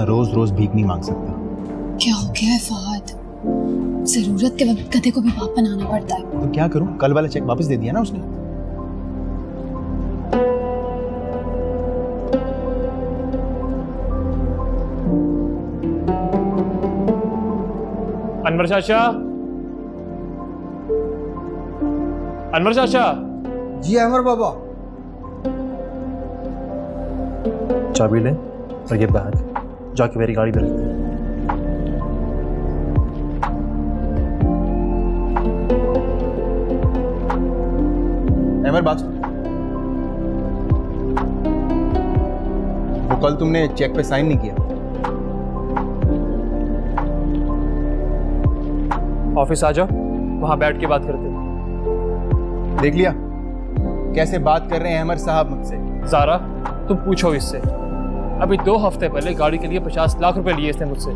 ना रोज रोज भीख नहीं मांग सकता। क्या हो गया है फहद? जरूरत के वक्त गधे को भी बाप बनाना पड़ता है। तो क्या करूं, कल वाला चेक वापस दे दिया ना उसने। अनवर चाचा, अनवर चाचा। जी अमर बाबा। चाबी ले और ये बैग जाके मेरी गाड़ी में रख दे। अमर बात सुन, वो कल तुमने चेक पे साइन नहीं किया। ऑफिस आ जाओ, वहां बैठ के बात करते हैं। देख लिया कैसे बात कर रहे हैं अमर साहब मुझसे। ज़ारा, तुम पूछो इससे। अभी 2 हफ्ते पहले गाड़ी के लिए 50 लाख रुपए लिए इसने मुझसे।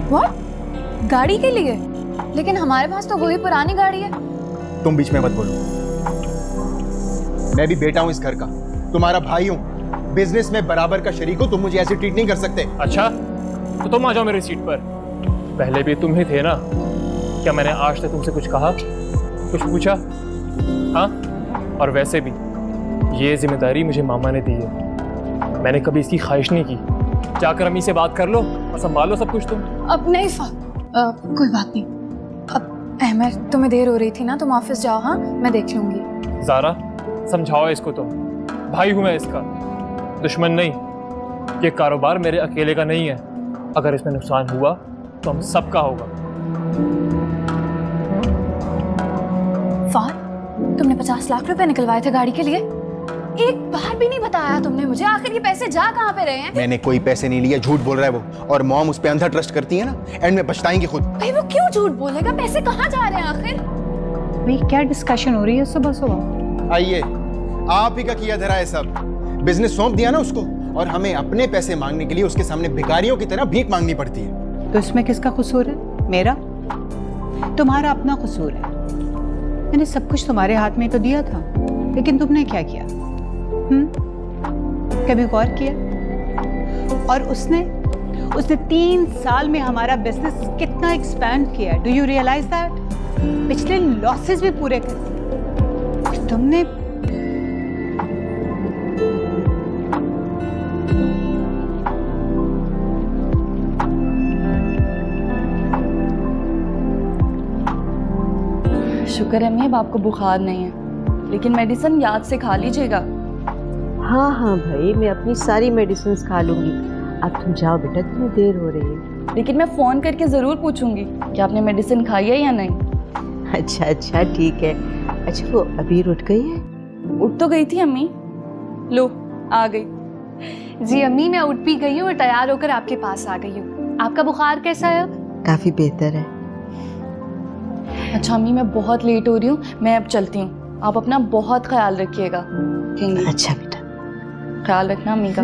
व्हाट? गाड़ी के लिए? लेकिन हमारे पास तो वही पुरानी गाड़ी है। तुम बीच में मत बोलो, मैं भी बेटा हूं इस घर का, तुम्हारा भाई हूं, बिजनेस में बराबर का शरीक हूं। तुम मुझे ऐसे ट्रीट नहीं कर सकते। अच्छा, तो तुम आ जाओ मेरी सीट पर। पहले भी तुम ही थे ना। क्या मैंने आज तक तुमसे कुछ कहा, कुछ पूछा? हाँ, और वैसे भी ये जिम्मेदारी मुझे मामा ने दी है, मैंने कभी इसकी ख्वाहिश नहीं की। जाकर अम्मी से बात कर लो और संभालो सब कुछ तुम। अब नहीं कोई बात नहीं। अब अहमद, तुम्हें देर हो रही थी ना, तुम ऑफिस जाओ। हाँ, मैं देख लूंगी। ज़ारा, समझाओ इसको तुम। भाई हूं मैं इसका, दुश्मन नहीं। ये कारोबार मेरे अकेले का नहीं है। अगर इसमें नुकसान हुआ तो हम सबका होगा। फहद, तुमने 50 लाख रुपए निकलवाए थे गाड़ी के लिए? एक बार भी नहीं बताया तुमने मुझे। आखिर ये पैसे जा कहाँ पे रहे हैं? मैंने कोई पैसे नहीं लिए, झूठ बोल रहा है वो। और मॉम उस पे अंधा ट्रस्ट करती है ना, एंड में पछताएंगे खुद। भाई वो क्यों झूठ बोलेगा? पैसे कहाँ जा रहे हैं आखिर? भाई क्या डिस्कशन हो रही है सुबह सुबह? आइए, आप ही का किया धरा है सब। बिजनेस सौंप दिया ना उसको, और हमें अपने पैसे मांगने के लिए उसके सामने भिखारियों की तरह भीख मांगनी पड़ती है। तो इसमें किसका कसूर है? मेरा? तुम्हारा अपना कसूर है। मैंने सब कुछ तुम्हारे हाथ में तो दिया था, लेकिन तुमने क्या किया? कभी गौर किया? और उसने 3 साल में हमारा बिजनेस कितना एक्सपैंड किया है। Do you realise that? पिछले लॉसेस भी पूरे कर दिए। और तुमने शुक्र है अम्मी, अब आपको बुखार नहीं है, लेकिन मेडिसिन याद से खा लीजिएगा। हाँ हाँ भाई, मैं अपनी सारी मेडिसिन खा लूंगी। अब तुम जाओ बेटा, तुम्हें देर हो रही है। लेकिन मैं फ़ोन करके ज़रूर पूछूंगी कि आपने मेडिसिन खाई है या नहीं। अच्छा ठीक है। अच्छा, वो अभी उठ गई है? उठ तो गई थी अम्मी, लो आ गई। जी अम्मी, मैं उठ भी गई हूँ और तैयार होकर आपके पास आ गई हूँ। आपका बुखार कैसा है अब? काफी बेहतर है। अच्छा अम्मी, मैं बहुत लेट हो रही हूँ, मैं अब चलती हूँ। आप अपना बहुत ख्याल रखिएगा। अच्छा बेटा, ख्याल रखना अम्मी का।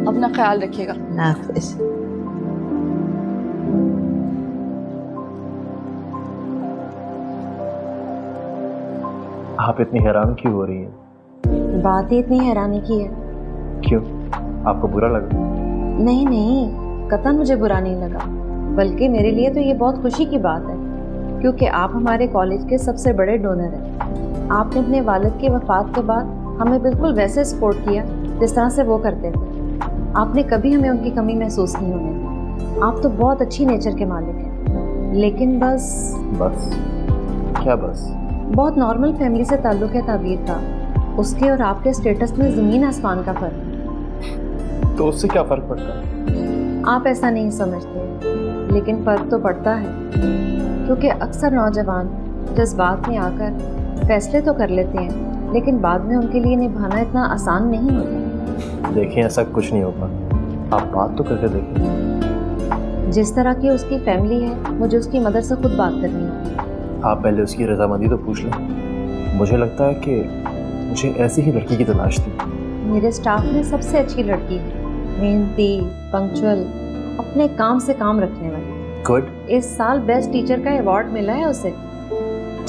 अपना ख्याल रखिएगा। हाफिज। आप इतनी हैरान क्यों हो रही हैं? बात ही इतनी हैरानी की है। क्यों, आपको बुरा लगा? नहीं, कतई मुझे बुरा नहीं लगा, बल्कि मेरे लिए तो ये बहुत खुशी की बात है, क्योंकि आप हमारे कॉलेज के सबसे बड़े डोनर हैं। आपने अपने वालिद की वफ़ात के बाद हमें बिल्कुल वैसे सपोर्ट किया जिस तरह से वो करते थे। आपने कभी हमें उनकी कमी महसूस नहीं होने दी। आप तो बहुत अच्छी नेचर के मालिक हैं, लेकिन बस क्या बस? बहुत नॉर्मल फैमिली से ताल्लुक़ है ताबीर का। उसके और आपके स्टेटस में ज़मीन आसमान का फ़र्क है। तो उससे क्या फ़र्क पड़ता है? आप ऐसा नहीं समझते, लेकिन फ़र्क तो पड़ता है, क्योंकि अक्सर नौजवान जज्बात में आकर फैसले तो कर लेते हैं, लेकिन बाद में उनके लिए निभाना इतना आसान नहीं होता। देखिए, ऐसा कुछ नहीं होगा, आप बात तो करके देखिए। जिस तरह की उसकी फैमिली है, मुझे उसकी मदर से खुद बात करनी होगी। आप पहले उसकी रजामंदी तो पूछ लें। मुझे लगता है कि मुझे ऐसी ही लड़की की तलाश थी। मेरे स्टाफ में सबसे अच्छी लड़की है, मेहनती, पंक्चुअल, अपने काम से काम रखने वाली। गुड। इस साल बेस्ट टीचर का अवार्ड मिला है उसे।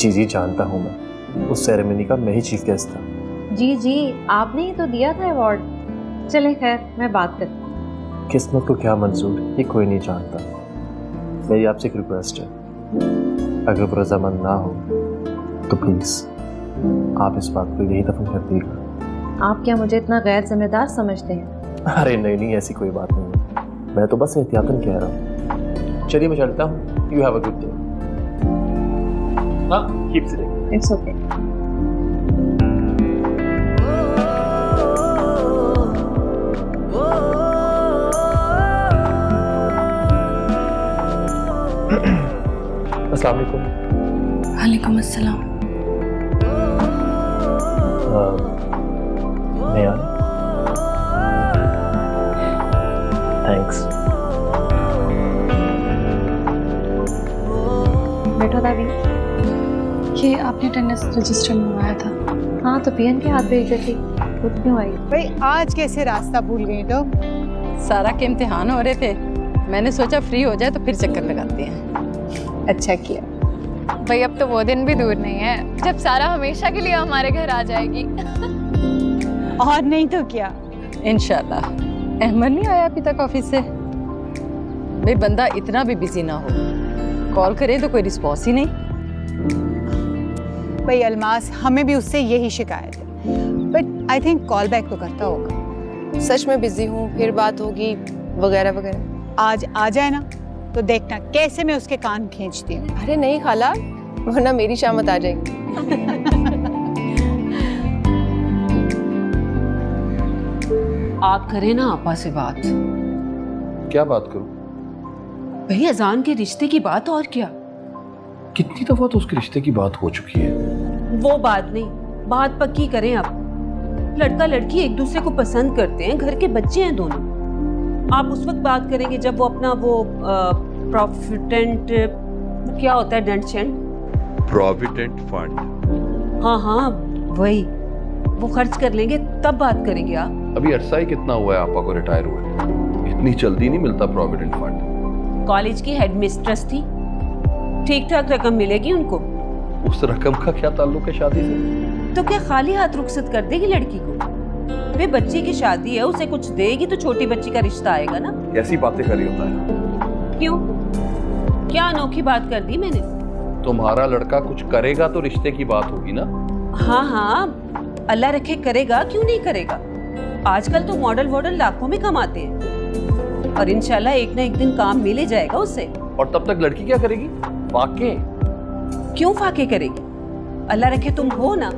जी जानता हूँ मैं, उस सेरेमनी का मैं ही चीफ गेस्ट था। जी आपने ही तो दिया था अवार्ड। चले खैर, मैं बात करती हूँ। किस्मत को क्या मंजूर ये कोई नहीं जानता। मेरी आपसे एक रिक्वेस्ट है, अगर वो रजामंद ना हो तो प्लीज़ आप इस बात को यही दफन कर दीजिएगा। आप क्या मुझे इतना गैर जिम्मेदार समझते हैं? अरे नहीं, ऐसी कोई बात नहीं है, मैं तो बस एहतियातन कह रहा हूँ। चलिए मैं चलता हूँ। You have a good day. हाँ, कीप सिटिंग। It's okay. अस्सलाम वालेकुम। वालेकुम अस्सलाम। मैं आ थैंक्स। बैठो दादी। ये आपने अटेंडेंस रजिस्टर मंगवाया था। हाँ तो पीएन के हाथ भेज देती, खुद क्यों आई? भाई आज कैसे रास्ता भूल गई तो? सारा के इम्तिहान हो रहे थे, मैंने सोचा फ्री हो जाए तो फिर चक्कर लगाते हैं। अच्छा किया। भाई अब तो वो दिन भी दूर नहीं है जब सारा हमेशा के लिए हमारे घर आ जाएगी। और नहीं तो क्या। इंशाल्लाह। अहमद नहीं आया अभी तक ऑफिस से? भाई बंदा इतना भी बिजी ना हो, कॉल करे तो कोई रिस्पॉन्स ही नहीं। भाई अलमास, हमें भी उससे यही शिकायत है, but I think call back तो करता होगा। सच में बिजी हूँ, फिर बात होगी वगैरह वगैरह। आज आ जाए ना तो देखना कैसे मैं उसके कान खींचती हूँ। अरे नहीं खाला, वरना मेरी शामत आ जाएगी। आप करें ना आपा से बात। क्या बात करूं? भाई अजान के रिश्ते की बात, और क्या। कितनी दफा तो उसके रिश्ते की बात हो चुकी है। वो बात नहीं, बात पक्की करें आप। लड़का लड़की एक दूसरे को पसंद करते हैं, घर के बच्चे हैं दोनों। आप उस वक्त बात करेंगे जब वो अपना वो प्रॉविडेंट, वो क्या होता है, प्रोविडेंट फंड। हाँ वही, वो खर्च कर लेंगे तब बात करेंगे आप। अभी अरसा ही कितना हुआ है आपा को रिटायर हुए, इतनी जल्दी नहीं मिलता प्रोविडेंट फंड। कॉलेज की हेडमिस्ट्रेस थी, ठीक ठाक रकम मिलेगी उनको। उस रकम का क्या ताल्लुक है शादी से? तो क्या खाली हाथ रुखसत कर देगी लड़की को? वे बच्चे की शादी है, उसे कुछ देगी तो छोटी बच्ची का रिश्ता आएगा ना। कैसी बातें कर रही होता है? क्यों, क्या अनोखी बात कर दी मैंने? तुम्हारा लड़का कुछ करेगा तो रिश्ते की बात होगी ना। हाँ, अल्लाह रखे करेगा, क्यों नहीं करेगा। आजकल तो मॉडल वॉडल लाखों में कमाते हैं, और इंशाल्लाह एक ना एक दिन काम मिल ही जाएगा उससे। और तब तक लड़की क्या करेगी? फाके। क्यों फाके करेगी? अल्लाह रखे तुम हो ना,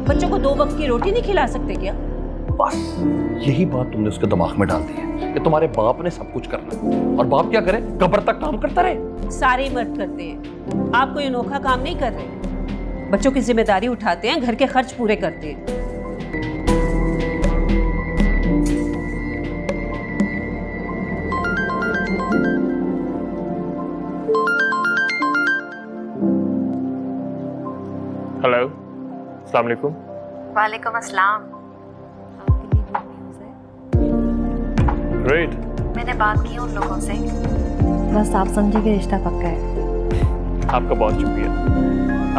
बच्चों को 2 वक्त की रोटी नहीं खिला सकते क्या? बस यही बात तुमने उसके दिमाग में डाल दी है कि तुम्हारे बाप ने सब कुछ करना है, और बाप क्या करे, कब्र तक काम करता रहे। सारे मर्द करते हैं, आप कोई अनोखा काम नहीं कर रहे। बच्चों की जिम्मेदारी उठाते हैं, घर के खर्च पूरे करते हैं। हेलो, अस्सलाम वालेकुम। वालेकुम अस्सलाम। ग्रेट। मैंने बात की उन लोगों से, बस आप समझे कि रिश्ता पक्का है। आपका बहुत शुक्रिया,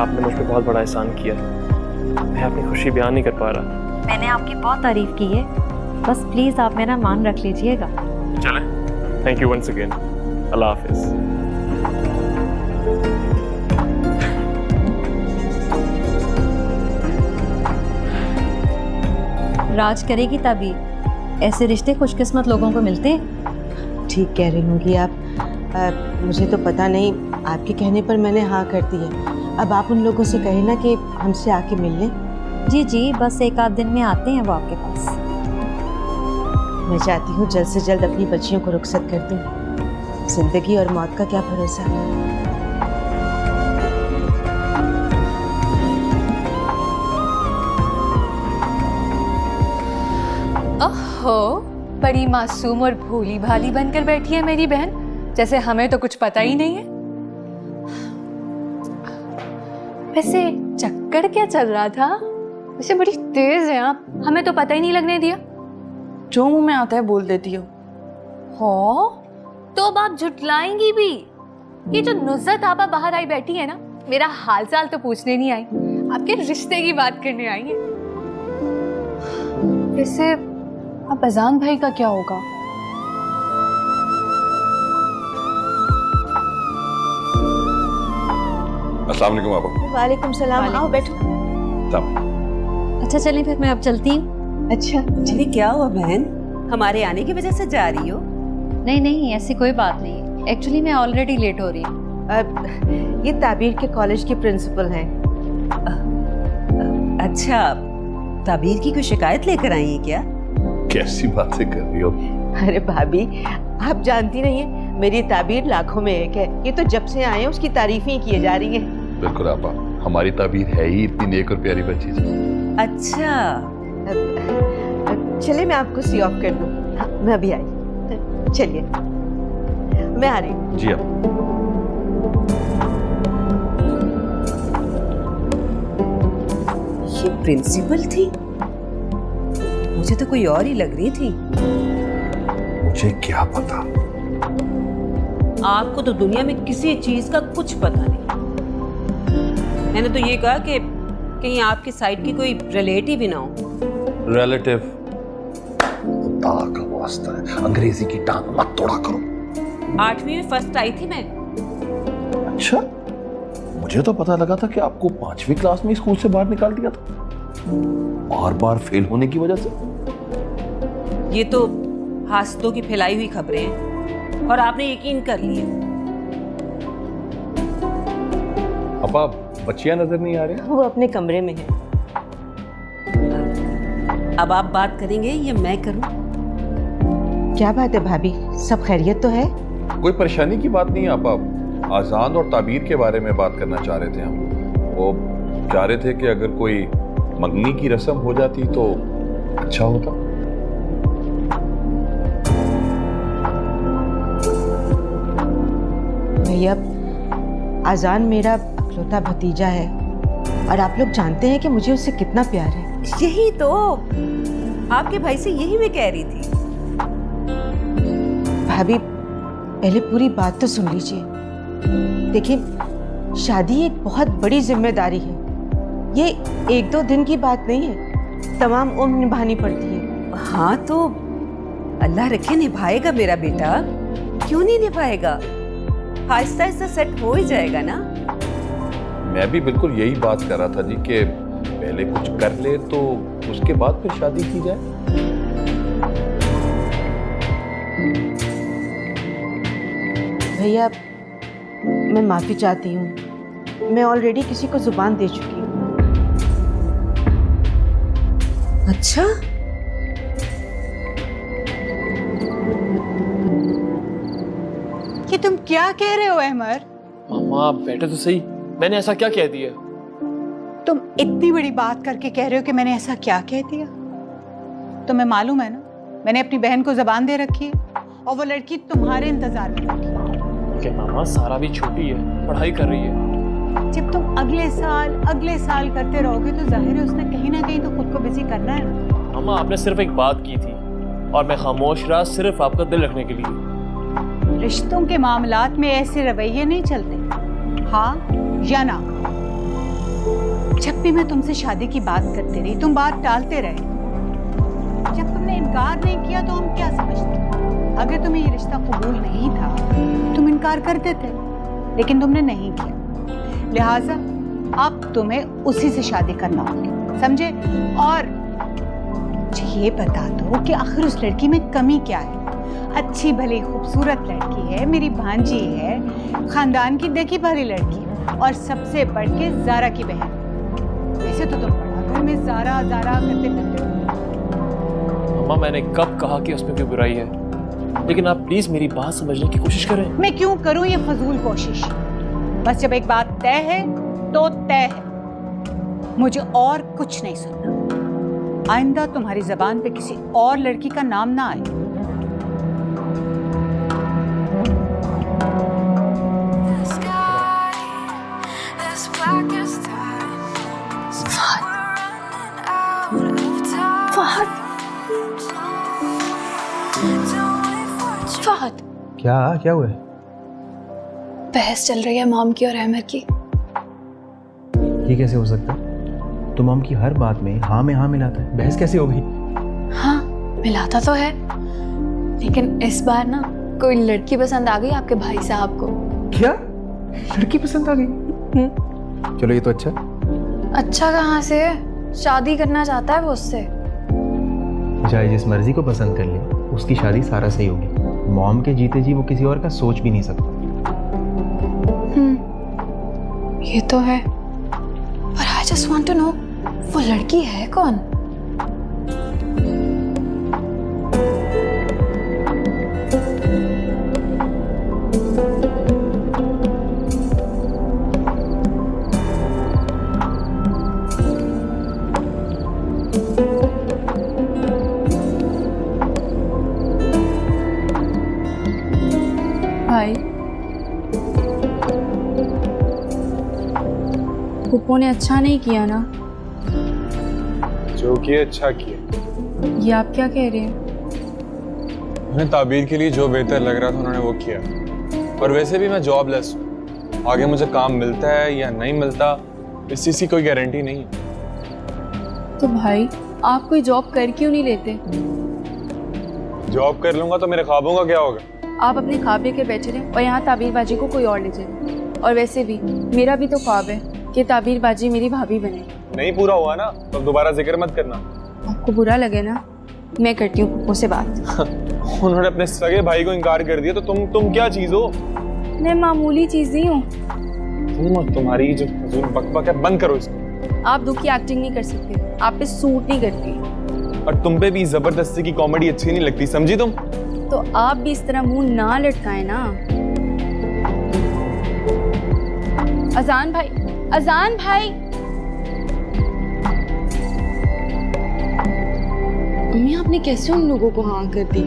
आपने मुझ पर बहुत बड़ा एहसान किया। मैं अपनी खुशी बयान नहीं कर पा रहा। मैंने आपकी बहुत तारीफ की है, बस प्लीज आप मेरा मान रख लीजिएगा। चलें, थैंक यू वंस अगेन। अल्लाह हाफिज। राज करेगी तभी, ऐसे रिश्ते खुशकिस्मत लोगों को मिलते हैं। ठीक कह रही होंगी आप। मुझे तो पता नहीं, आपके कहने पर मैंने हाँ कर दी है। अब आप उन लोगों से कहें ना कि हमसे आके मिल लें। जी, बस 1 आध दिन में आते हैं वो आपके पास। मैं चाहती हूँ जल्द से जल्द अपनी बच्चियों को रुखसत कर दूँ। जिंदगी और मौत का क्या भरोसा। ओहो, बड़ी मासूम और भोली भाली बनकर बैठी है मेरी बहन, जैसे हमें तो कुछ पता ही नहीं है। वैसे चक्कर क्या चल रहा था? वैसे बड़ी तेज है आप, हमें तो पता ही नहीं लगने दिया। जो मुंह में आता है बोल देती हो। हो तो अब आप झुटलाएंगी भी। ये जो नुज़्ज़त आपा बाहर आई बैठी है ना, मेरा हाल चाल तो पूछने नहीं आई, आपके रिश्ते की बात करने आई है। वैसे अब अजान भाई का क्या होगा? अस्सलाम वालेकुम आपा। वालेकुम सलाम। आओ बैठो। अच्छा चलें फिर मैं अब चलती हूँ। अच्छा अरे क्या हुआ बहन, हमारे आने की वजह से जा रही हो? नहीं नहीं ऐसी कोई बात नहीं, एक्चुअली मैं ऑलरेडी लेट हो रही हूँ। ये ताबीर के कॉलेज की प्रिंसिपल हैं। अच्छा, ताबीर की कोई शिकायत लेकर आई है क्या? कैसी बातें कर रही हो? अरे भाभी, आप जानती नहीं है, मेरी ताबीर लाखों में एक है। ये तो जब से आए हैं उसकी तारीफें किए जा रही हैं। बिल्कुल आपा, हमारी ताबीर है ही इतनी नेक और प्यारी बच्ची जी। अच्छा, चलिए मैं आपको सी ऑफ कर दूं। हाँ, मैं अभी आई। चलिए मैं आ रही हूँ। जी आप। ये प्रिंसिपल थी? मुझे तो कोई और ही लग रही थी। मुझे क्या पता? आपको तो दुनिया में किसी चीज का कुछ पता नहीं। मैंने तो ये कहा कि कहीं आपकी साइड की कोई रिलेटिव ही ना हो। रिलेटिव? खुदा का वास्ता है, अंग्रेजी की टांग मत तोड़ा करो। 8वीं में फर्स्ट आई थी मैं। अच्छा, मुझे तो पता लगा था कि आपको 5वीं क्लास में स्कूल से बाहर निकाल दिया था, बार बार फेल होने की वजह से। ये तो हासदों की फैलाई हुई खबरें हैं और आपने यकीन कर लिया। अपा, बच्चियां नजर नहीं आ रही? वो अपने कमरे में है। अब आप बात करेंगे या मैं करूं? क्या बात है भाभी, सब खैरियत तो है? कोई परेशानी की बात नहीं है आपा। आजान और ताबीर के बारे में बात करना चाह रहे थे हम। वो चाह रहे थे कि अगर कोई मंगनी की रस्म हो जाती तो अच्छा होता। भैया, आजान मेरा अकलौता भतीजा है और आप लोग जानते हैं कि मुझे उससे कितना प्यार है। यही तो आपके भाई से यही मैं कह रही थी। भाभी, पहले पूरी बात तो सुन लीजिए। देखिए, शादी एक बहुत बड़ी जिम्मेदारी है। ये 1-2 दिन की बात नहीं है, तमाम उम्र निभानी पड़ती है। हाँ तो अल्लाह रखे निभाएगा मेरा बेटा, क्यों नहीं निभाएगा? आहिस्ता आहिस्ता सेट हो ही जाएगा ना। मैं भी बिल्कुल यही बात कर रहा था जी कि पहले कुछ कर ले तो उसके बाद फिर शादी की जाए। भैया, मैं माफी चाहती हूँ। मैं ऑलरेडी किसी को जुबान दे चुकी हूँ। अच्छा, कि तुम क्या कह रहे हो अहमर? मामा आप बैठे तो सही, मैंने ऐसा क्या कह दिया? तुम इतनी बड़ी बात करके कह रहे हो कि मैंने ऐसा क्या कह दिया? तुम्हें मालूम है ना, मैंने अपनी बहन को जबान दे रखी है और वो लड़की तुम्हारे इंतजार में बैठी है। कि मामा सारा भी छोटी है, पढ़ाई कर रही है। जब तुम अगले साल करते रहोगे तो जाहिर है उसने कहीं ना कहीं तो खुद को बिजी करना है ना। मामा आपने सिर्फ एक बात की थी और मैं खामोश रहा सिर्फ आपका दिल रखने के लिए। रिश्तों के मामलात में ऐसे रवैये नहीं चलते, हाँ या ना। जब भी मैं तुमसे शादी की बात करती रही, तुम बात टालते रहे। जब तुमने इनकार नहीं किया तो हम क्या समझते? अगर तुम्हें ये रिश्ता कबूल नहीं था, तुम इनकार कर देते, लेकिन तुमने नहीं किया। लिहाजा अब तुम्हें उसी से शादी करना होगी, समझे? और मुझे ये बता दो कि आखिर उस लड़की में कमी क्या है? अच्छी भली खूबसूरत लड़की है, मेरी भांजी है, खानदान की देखी भरी लड़की है और सबसे बढ़ के ज़ारा की बहन। वैसे तो तुम बड़ा घर में ज़ारा ज़ारा करते फिरते हो। मामा मैंने कब कहा कि उसमें कोई बुराई है? लेकिन आप प्लीज मेरी बात समझने की कोशिश करें। मैं क्यों करूं ये फजूल कोशिश? बस जब एक बात तय है तो तय है, मुझे और कुछ नहीं सुनना। आइंदा तुम्हारी जबान पे किसी और लड़की का नाम ना आए। फहद, क्या हुआ है? बहस चल रही है मॉम की और अहमर की। ये कैसे हो सकता है? तो मॉम की हर बात में हाँ मिलाता है, बहस कैसे हो गई? हाँ, मिलाता तो है, लेकिन इस बार ना कोई लड़की पसंद आ गई आपके भाई साहब को। क्या लड़की पसंद आ गई? चलो ये तो अच्छा। अच्छा कहाँ से है? शादी करना चाहता है वो उससे। चाहे जिस मर्जी को पसंद कर ले, उसकी शादी सारा से ही होगी। मॉम के जीते जी वो किसी और का सोच भी नहीं सकता। ये तो है, पर I just want to know वो लड़की है कौन? भाई, पुप्पो ने अच्छा नहीं किया ना? जो किया अच्छा किया। ये आप क्या कह रहे हैं? उन्हें ताबीर के लिए जो बेहतर लग रहा था उन्होंने वो किया। और वैसे भी मैं जॉबलेस हूँ, आगे मुझे काम मिलता है या नहीं मिलता इस चीज़ की कोई गारंटी नहीं है। तो भाई आप कोई जॉब कर क्यों नहीं लेते? जॉब कर लूंगा तो मेरे ख्वाबों का क्या होगा? आप अपने ख्वाब लेके बैठे रहे और यहाँ ताबीरबाजी को कोई और ले जाए। और वैसे भी मेरा भी तो ख्वाब है कि ताबीरबाजी मेरी भाभी बने। नहीं पूरा हुआ ना तो दोबारा जिक्र मत करना। आपको बुरा लगे ना, मैं करती हूँ पुप्पो से बात। उन्होंने अपने सगे भाई को इनकार कर दिया तो तुम क्या चीज हो? मैं मामूली चीज नहीं हूँ। तुम्हारी जो फजूल बकबक है बंद करो इसको। आप दुख की एक्टिंग नहीं कर सकते, आप पे सूट नहीं करती। और तुम पे भी जबरदस्ती की कॉमेडी अच्छी नहीं लगती, समझी तुम? तो आप भी इस तरह मुंह ना लटकाएं ना। अजान भाई, अजान भाई। अम्मी आपने कैसे उन लोगों को हाँ कर दी?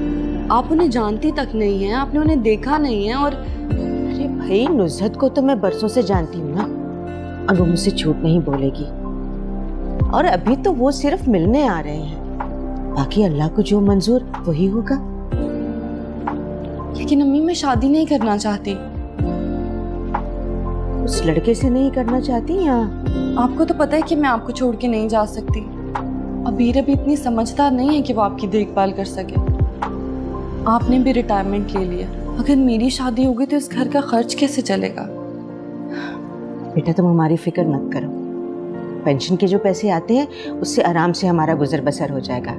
आप उन्हें जानती तक नहीं है, आपने उन्हें देखा नहीं है। और अरे भाई, नुज़हत को तो मैं बरसों से जानती हूँ ना, और वो मुझसे झूठ नहीं बोलेगी। और अभी तो वो सिर्फ मिलने आ रहे हैं, बाकी अल्लाह को जो मंजूर वही होगा। लेकिन अम्मी मैं शादी नहीं करना चाहती। उस लड़के से नहीं करना चाहती या? आपको तो पता है कि मैं आपको छोड़ के नहीं जा सकती। अबीर अभी इतनी समझदार नहीं है कि वो आपकी देखभाल कर सके। आपने भी रिटायरमेंट ले लिया, अगर मेरी शादी होगी तो इस घर का खर्च कैसे चलेगा? बेटा तुम हमारी फिक्र मत करो, पेंशन के जो पैसे आते हैं उससे आराम से हमारा गुजर बसर हो जाएगा।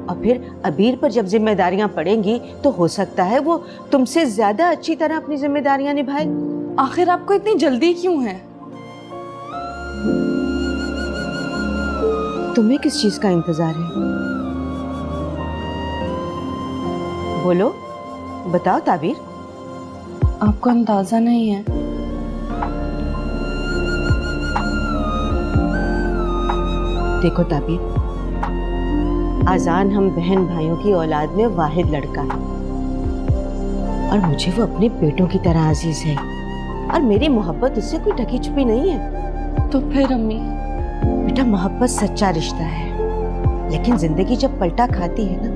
और फिर अबीर पर जब जिम्मेदारियां पड़ेंगी तो हो सकता है वो तुमसे ज्यादा अच्छी तरह अपनी जिम्मेदारियां निभाए। आखिर आपको इतनी जल्दी क्यों है? तुम्हें किस चीज का इंतजार है? बोलो, बताओ ताबीर। आपको अंदाजा नहीं है, देखो ताबीर, आजान हम बहन भाइयों की औलाद में वाहिद लड़का है, और मुझे वो अपने बेटों की तरह अजीज है, और मेरी मोहब्बत उससे कोई ढकी छुपी नहीं है। तो फिर अम्मी? बेटा मोहब्बत सच्चा रिश्ता है, लेकिन जिंदगी जब पलटा खाती है ना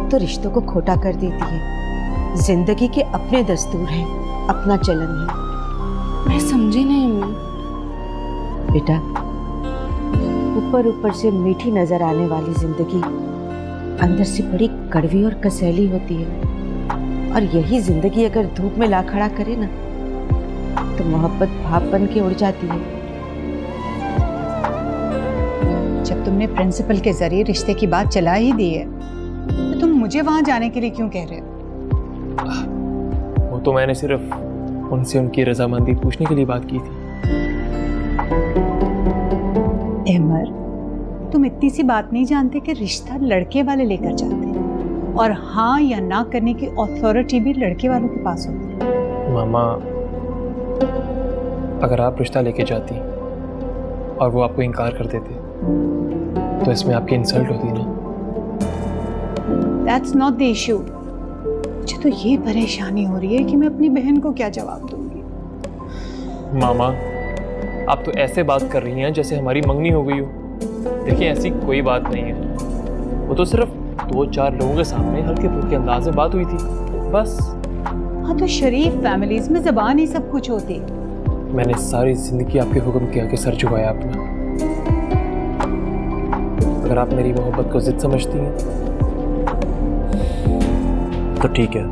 तो रिश्तों को खोटा कर देती है। जिंदगी के अपने दस्तूर हैं, अपना चलन है। मैं समझी नहीं अम्मी। बेटा ऊपर ऊपर से मीठी नजर आने वाली जिंदगी अंदर से बड़ी कड़वी और कसैली होती है, और यही जिंदगी अगर धूप में ला खड़ा करे ना तो मोहब्बत भाप बन के उड़ जाती है। जब तुमने प्रिंसिपल के जरिए रिश्ते की बात चला ही दी है तो तुम मुझे वहां जाने के लिए क्यों कह रहे हो? वो तो मैंने सिर्फ उनसे उनकी रजामंदी पूछने के लिए बात की थी। अहमर, तुम इतनी सी बात नहीं जानते कि रिश्ता लड़के वाले लेकर जाते हैं, और हाँ या ना करने की अथॉरिटी भी लड़के वालों के पास होती है। मामा, अगर आप रिश्ता लेके जाती और वो आपको इनकार कर देते तो इसमें आपकी इंसल्ट होती ना। That's not the issue. मुझे तो ये परेशानी हो रही है कि मैं अपनी बहन को क्या जवाब दूंगी। मामा, आप तो ऐसे बात कर रही हैं जैसे हमारी मंगनी हो गई हो। देखिए ऐसी कोई बात नहीं है, वो तो सिर्फ 2-4 लोगों के सामने हल्के फुल्के अंदाज में बात हुई थी, बस। हाँ तो शरीफ फैमिलीज में ज़बान ही सब कुछ होती है। मैंने सारी जिंदगी आपके हुक्म के आगे सर झुकाया अपना। अगर आप मेरी मोहब्बत को जिद समझती हैं तो ठीक है,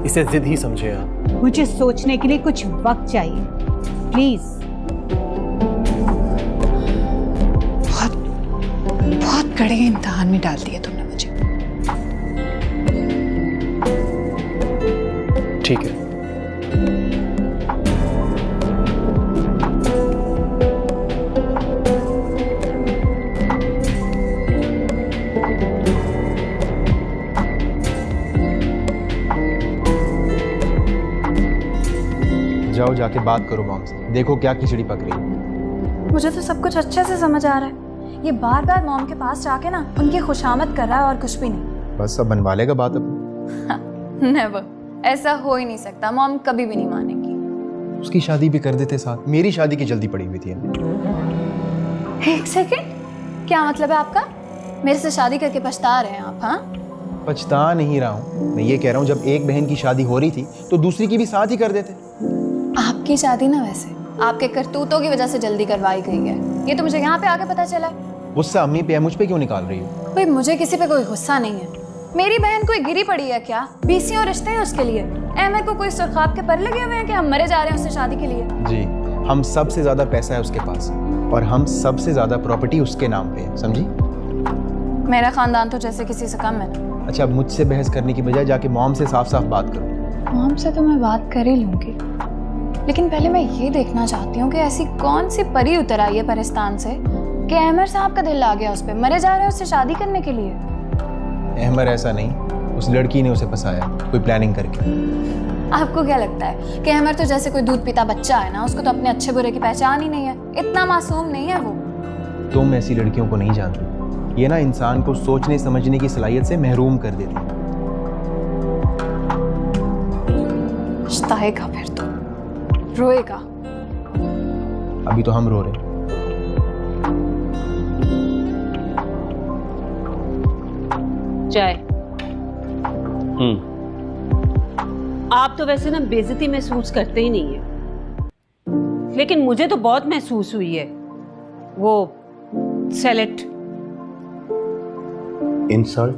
इसे जिद ही समझे आप। मुझे सोचने के लिए कुछ वक्त चाहिए, प्लीज। बहुत कड़े इम्तिहान में डाल दिया तुमने मुझे। ठीक है, जाओ जाके बात करो मॉम से, देखो क्या खिचड़ी पक रही है। मुझे तो सब कुछ अच्छे से समझ आ रहा है। ये बार बार मॉम के पास जाके ना उनकी खुशामद कर रहा है और कुछ भी नहीं। बस अब बनवा लेगा बात अब। नेवर, ऐसा हो ही नहीं सकता। मॉम कभी भी नहीं मानेगी। उसकी शादी भी कर देते साथ, मेरी शादी की जल्दी पड़ी हुई थी हमें। एक सेकेंड, क्या मतलब है आपका? मेरे से शादी करके पछता रहे हैं आप? हाँ, पछता नहीं रहा हूँ, मैं ये कह रहा हूँ जब एक बहन की शादी हो रही थी तो दूसरी की भी साथ ही कर देते। आपकी शादी ना वैसे आपके करतूतों की वजह से जल्दी करवाई गई है। ये तो मुझे यहाँ पे आके पता चला है। गुस्सा अम्मी पे है, मुझ पे क्यों निकाल रही हो? भाई मुझे किसी पे कोई गुस्सा नहीं है। मेरी बहन कोई गिरी पड़ी है क्या? बीसी और रिश्ते हैं उसके लिए। अहमद को कोई सुरखाब के पर लगे हुए हैं कि हम मरे जा रहे हैं उससे शादी के लिए? जी, हम सबसे ज्यादा पैसा है उसके पास और हम सबसे ज्यादा प्रॉपर्टी उसके नाम पे है, समझी? मेरा खानदान तो जैसे किसी से कम है ना। अच्छा, अब मुझसे बहस करने की बजाय जाके मॉम से साफ साफ बात करो। मॉम से तो मैं बात कर ही लूंगी, लेकिन पहले मैं ये देखना चाहती हूँ कि ऐसी कौन सी परी उतर आई है परिस्तान से कि अहमर साहब का दिल आ गया उस पे, मरे जा रहे हैं उससे शादी करने के लिए। अहमर ऐसा नहीं, उस लड़की ने उसे फंसाया कोई प्लानिंग करके। आपको क्या लगता है कि अहमर तो जैसे कोई दूध पीता बच्चा है ना, उसको तो अपने अच्छे बुरे की पहचान ही नहीं है। इतना मासूम नहीं है वो। तुम ऐसी लड़कियों को नहीं जानती, ये ना इंसान को सोचने समझने की सलाहियत से महरूम कर देती है। पछताएगा फिर तो, रोएगा। अभी तो हम रो रहे हैं। चाय। आप तो वैसे ना बेइज्जती महसूस करते ही नहीं है, लेकिन मुझे तो बहुत महसूस हुई है। वो सेलेक्ट इंसल्ट?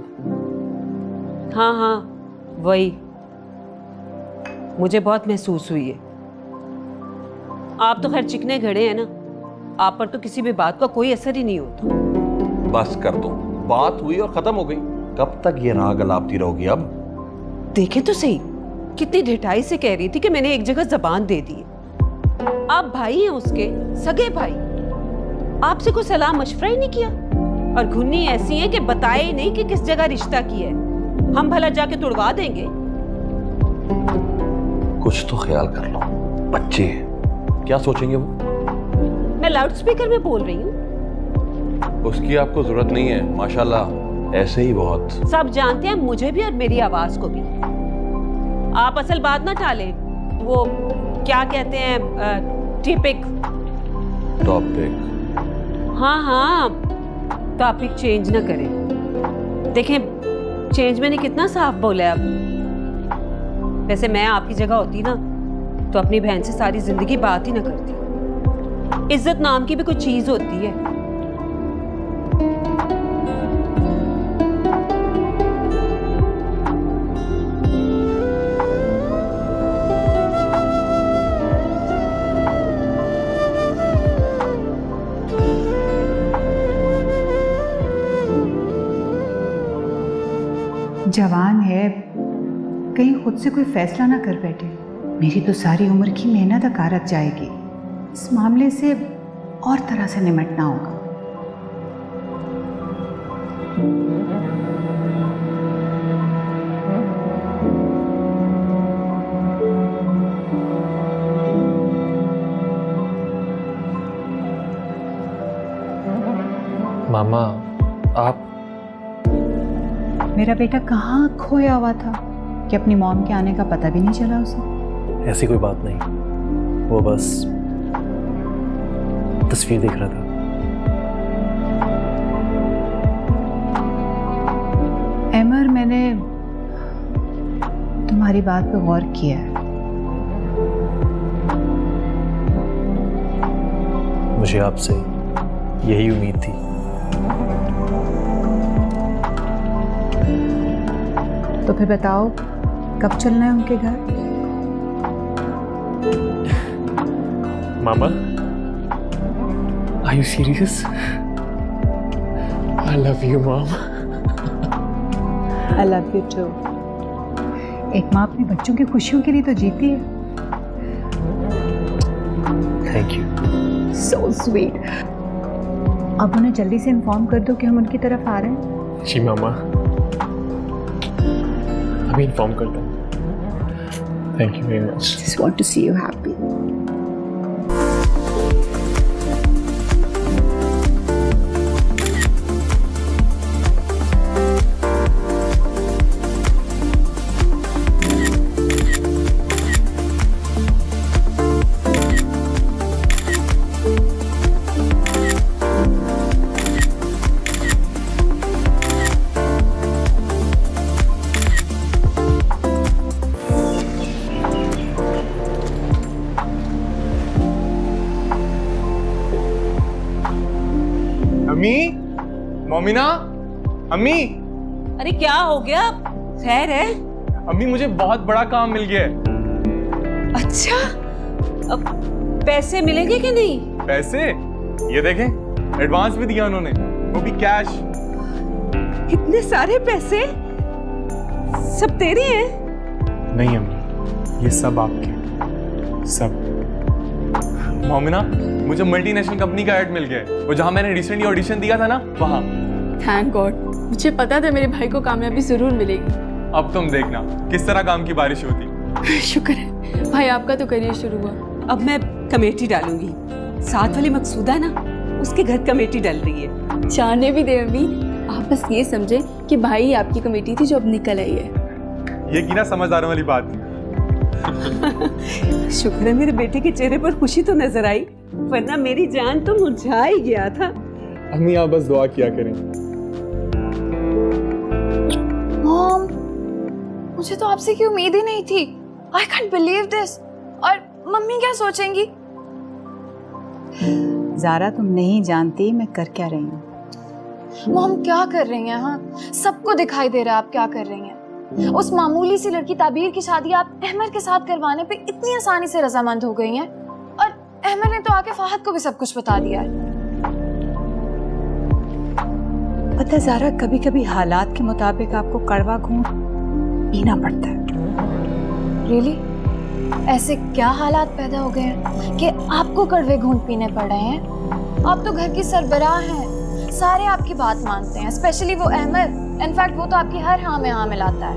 हाँ हाँ वही, मुझे बहुत महसूस हुई है। आप तो खैर चिकने घड़े हैं ना, आप पर तो किसी भी बात का कोई असर ही नहीं होता। बस कर दो, बात हुई और खत्म हो गई। कब तक ये राग अलापती रहोगी? अब देखे तो सही, कितनी ढिठाई से कह रही थी कि मैंने एक जगह जबान दे दी। आप भाई हैं उसके, सगे भाई, आपसे कोई सलाह मशवरा ही नहीं किया। और घुन्नी ऐसी है कि बताए ही नहीं कि किस जगह रिश्ता किया है। हम भला जाके तुड़वा देंगे? कुछ तो ख्याल कर लो, बच्चे हैं, क्या सोचेंगे वो? मैं लाउड स्पीकर में बोल रही हूँ। उसकी आपको जरूरत नहीं है, माशाल्लाह ऐसे ही बहुत। सब जानते हैं, मुझे भी और मेरी आवाज को भी। आप असल बात ना टालें, वो क्या कहते हैं, टिपिक टॉपिक। हाँ हाँ, टॉपिक चेंज ना करें। देखें, चेंज मैंने कितना साफ बोला है अब। वैसे मैं आपकी जगह होती ना तो अपनी बहन से सारी जिंदगी बात ही ना करती। इज्जत नाम की भी कोई चीज होती है। जवान है, कहीं खुद से कोई फैसला ना कर बैठे। मेरी तो सारी उम्र की मेहनत अकारत जाएगी। इस मामले से और तरह से निपटना होगा। मामा, आप? मेरा बेटा कहाँ खोया हुआ था कि अपनी मॉम के आने का पता भी नहीं चला उसे? ऐसी कोई बात नहीं, वो बस तस्वीर देख रहा था। अमर, मैंने तुम्हारी बात पे गौर किया है। मुझे आपसे यही उम्मीद थी। तो फिर बताओ कब चलना है उनके घर? मामा, are you serious? I love you, Mom. I love you too. एक माँ अपने बच्चों की खुशियों के लिए तो जीती है। Thank you. So sweet. अब उन्हें जल्दी से इन्फॉर्म कर दो कि हम उनकी तरफ आ रहे हैं। जी मामा, अभी इन्फॉर्म करता हूँ। Thank you very much. Just want to see you happy. अम्मी, मोमिना, अम्मी। अरे क्या हो गया? खैर है? अम्मी, मुझे बहुत बड़ा काम मिल गया है। अच्छा, अब पैसे मिलेंगे कि नहीं? पैसे? ये देखें, एडवांस भी दिया उन्होंने, वो भी कैश। इतने सारे पैसे सब तेरे हैं? नहीं अम्मी, ये सब आपके, सब। मोमिना, मुझे मल्टीनेशनल कंपनी का ऐड मिल गया है, वो जहां मैंने रिसेंटली ऑडिशन दिया था ना, वहां। थैंक गॉड, मुझे पता था मेरे भाई को कामयाबी जरूर मिलेगी। अब तुम देखना किस तरह काम की बारिश होती। शुक्र है भाई, आपका तो करियर शुरू हुआ। अब मैं कमेटी डालूंगी। साथ वाली मकसूदा ना, उसके घर कमेटी डल रही है। जाने भी दे अम्मी, आप बस ये समझे कि भाई ही आपकी कमेटी थी जो अब निकल आई है। ये की ना समझदारों वाली बात। शुक्र है मेरे बेटे के चेहरे पर खुशी तो नजर आई, वरना मेरी जान तो मुरझा ही गया था। अम्मी, आप बस दुआ किया करें। मॉम, मुझे तो आपसे की उम्मीद ही नहीं थी। I can't believe this. और मम्मी क्या सोचेंगी? ज़ारा, तुम नहीं जानती मैं कर क्या रही हूँ। मॉम, क्या कर रही हैं? हाँ, सबको दिखाई दे रहा है आप क्या कर रही हैं। उस मामूली सी लड़की ताबीर की शादी आप अहमद के साथ करवाने पे इतनी आसानी से रजामंद हो गई हैं, और अहमद ने तो आके फहद को भी सब कुछ बता दिया है। पता ज़ारा, कभी कभी हालात के मुताबिक आपको कड़वा घूंट पीना पड़ता है। रियली? ऐसे क्या हालात पैदा हो गए हैं कि आपको कड़वे घूंट पीने पड़ रहे हैं? आप तो घर की सरबराह हैं, सारे आपकी बात मानते हैं, स्पेशली वो अहमद। इनफैक्ट वो तो आपकी हर हाँ में हाँ मिलाता है।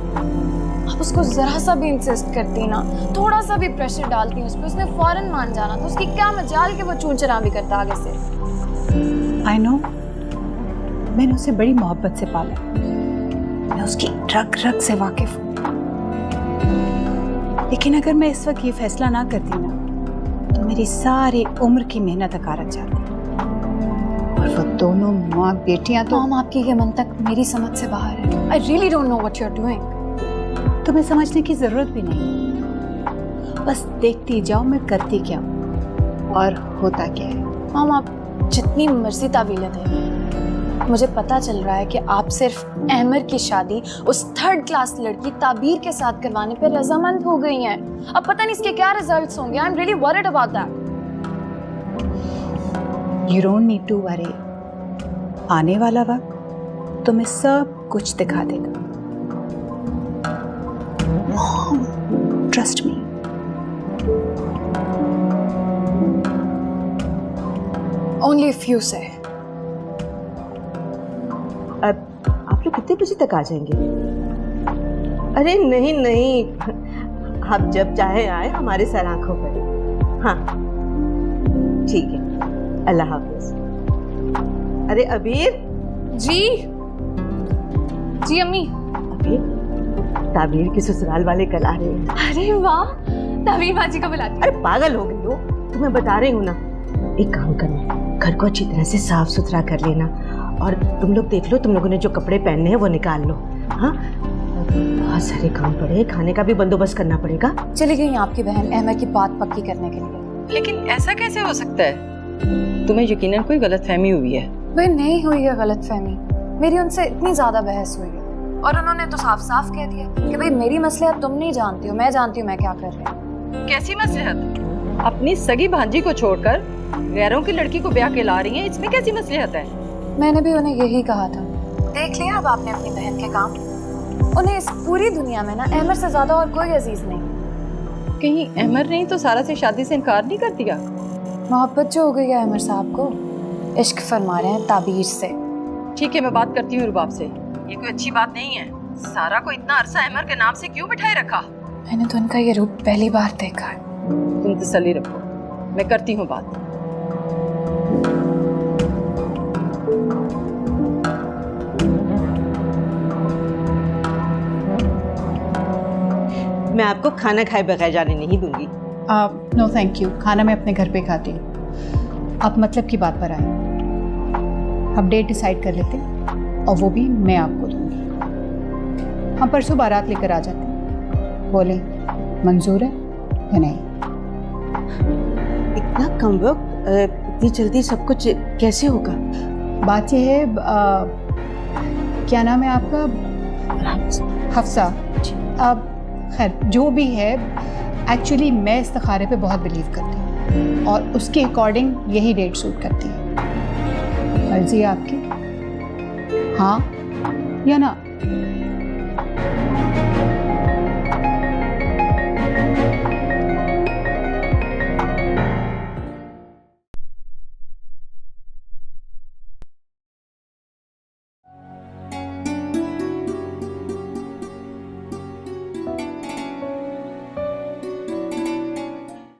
आप उसको जरा सा भी इंसिस्ट करती ना, थोड़ा सा भी प्रेशर डालती उस पर, उसने फौरन मान जाना। तो उसकी क्या मजाल कि वो चूंचरा भी करता आगे से। आई नो, मैंने उसे बड़ी मोहब्बत से पाला, मैं उसकी रग रग से वाकिफ हूँ। लेकिन अगर मैं इस वक्त ये फैसला ना करती ना, तो मेरी सारी उम्र की मेहनत अकारत जाती। और वो दोनों माँ बेटियां तो। मॉम, आपकी ये मंतक मेरी समझ से बाहर है। I really don't know what you are doing. तुम्हें समझने की जरूरत भी नहीं, बस देखती जाओ मैं करती क्या हूँ और होता क्या है। मॉम, आप जितनी मर्जी तावीलें दें, मुझे पता चल रहा है कि आप सिर्फ अहमद की शादी उस थर्ड क्लास लड़की ताबीर के साथ करवाने पर रजामंद हो गई हैं। अब पता नहीं इसके क्या रिजल्ट्स होंगे। I am really worried about that. You don't need to worry. आने वाला वक्त तुम्हें सब कुछ दिखा देगा। Trust me. Only a few say. अब आप लोग कितने बजे तक आ जाएंगे? अरे नहीं नहीं, आप जब चाहे आए, हमारे सर आंखों पर। हाँ ठीक है, अल्लाह हाफिज। अरे अबीर। जी जी अम्मी। अबीर, ताबीर के ससुराल वाले कल आ रहे हैं। अरे वाह, ताबीर बाजी को बुलाती। अरे पागल हो गई हो, तुम्हें बता रही हूँ ना। एक काम करना, घर को अच्छी तरह से साफ सुथरा कर लेना, और तुम लोग देख लो, तुम लोगों ने जो कपड़े पहनने हैं वो निकाल लो। हाँ, बहुत सारे काम पड़े, खाने का भी बंदोबस्त करना पड़ेगा। चली गई आपकी बहन अहमद की बात पक्की करने के लिए। लेकिन ऐसा कैसे हो सकता है? तुम्हें यकीनन कोई गलतफहमी हुई है। वह नहीं हुई है गलतफहमी, मेरी उनसे इतनी ज्यादा बहस हुई है। और उन्होंने तो साफ साफ कह दिया कि भाई मेरी मसलियत तुम नहीं जानती हो, मैं जानती हूँ मैं क्या कर रही हूँ। कैसी मसलिहत? अपनी सगी भांजी को छोड़कर गैरों की लड़की को ब्याह के ला रही हैं, इसमें कैसी मसलिहत है? मैंने भी उन्हें यही कहा था। देख लिया अब आपने अपनी बहन के काम। उन्हें इस पूरी दुनिया में ना अहमर से ज्यादा और कोई अजीज नहीं। कहीं अहमर नहीं तो सारा से शादी से इनकार नहीं कर दिया? मोहब्बत जो हो गई है अहमर साहब को, इश्क फरमा रहे हैं ताबीर से। ठीक है, मैं बात करती हूँ रुबाब से। ये कोई अच्छी बात नहीं है। सारा को इतना अरसा अहमर के नाम से क्यों बिठाए रखा? मैंने तो उनका ये रूप पहली बार देखा है। तुम तसल्ली रखो, मैं करती हूँ बात। मैं आपको खाना खाए बगैर जाने नहीं दूंगी। नो थैंक यू, खाना मैं अपने घर पे खाती हूँ। अब मतलब की बात पर आए, अब डेट डिसाइड कर लेते हैं और वो भी मैं आपको दूंगी। हम परसों बारात लेकर आ जाते हैं। बोले मंजूर है या नहीं? इतना कम वक्त, इतनी जल्दी सब कुछ कैसे होगा? बात यह है, क्या नाम है आपका? हफ्सा। अब खैर जो भी है, एक्चुअली मैं इस्तिखारे पे बहुत बिलीव करती हूँ और उसके अकॉर्डिंग यही डेट सूट करती है। मर्जी है आपकी, हाँ या ना?